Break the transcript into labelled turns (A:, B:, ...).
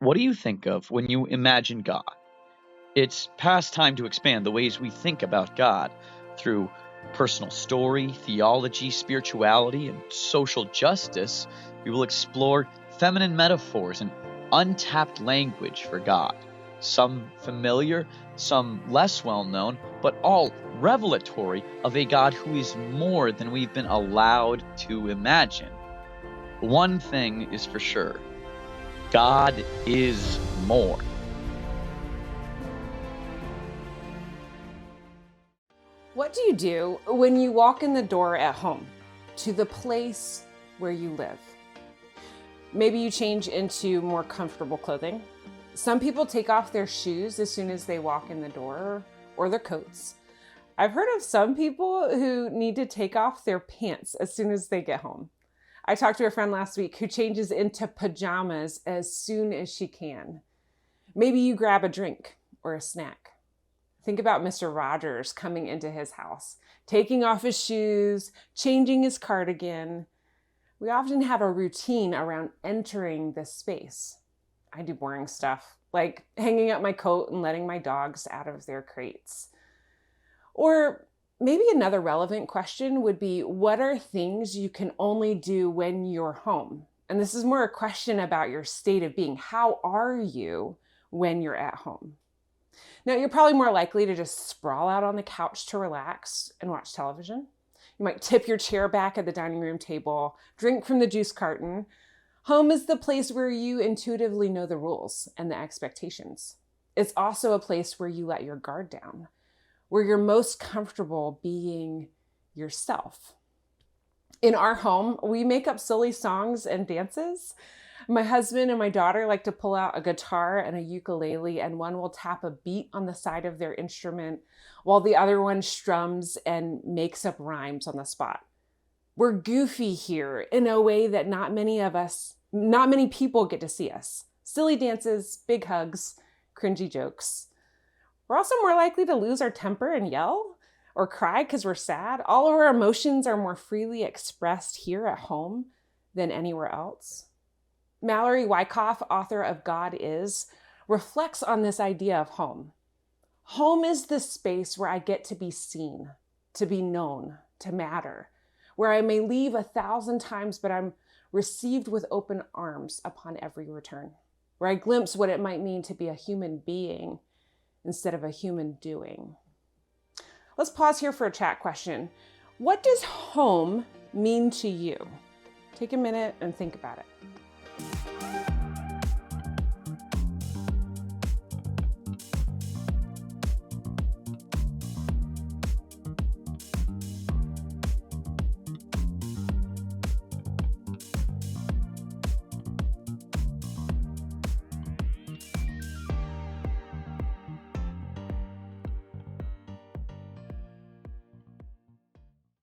A: What do you think of when you imagine God? It's past time to expand the ways we think about God through personal story, theology, spirituality, and social justice. We will explore feminine metaphors and untapped language for God. Some familiar, some less well known, but all revelatory of a God who is more than we've been allowed to imagine. One thing is for sure: God is more.
B: What do you do when you walk in the door at home to the place where you live? Maybe you change into more comfortable clothing. Some people take off their shoes as soon as they walk in the door, or their coats. I've heard of some people who need to take off their pants as soon as they get home. I talked to a friend last week who changes into pajamas as soon as she can. Maybe you grab a drink or a snack. Think about Mr. Rogers coming into his house, taking off his shoes, changing his cardigan. We often have a routine around entering this space. I do boring stuff, like hanging up my coat and letting my dogs out of their crates. Or maybe another relevant question would be, what are things you can only do when you're home? And this is more a question about your state of being. How are you when you're at home? Now, you're probably more likely to just sprawl out on the couch to relax and watch television. You might tip your chair back at the dining room table, drink from the juice carton. Home is the place where you intuitively know the rules and the expectations. It's also a place where you let your guard down, where you're most comfortable being yourself. In our home, we make up silly songs and dances. My husband and my daughter like to pull out a guitar and a ukulele, and one will tap a beat on the side of their instrument while the other one strums and makes up rhymes on the spot. We're goofy here in a way that not many people get to see us. Silly dances, big hugs, cringy jokes. We're also more likely to lose our temper and yell or cry because we're sad. All of our emotions are more freely expressed here at home than anywhere else. Mallory Wyckoff, author of God Is, reflects on this idea of home. Home is the space where I get to be seen, to be known, to matter, where I may leave 1,000 times, but I'm received with open arms upon every return, where I glimpse what it might mean to be a human being instead of a human doing. Let's pause here for a chat question. What does home mean to you? Take a minute and think about it.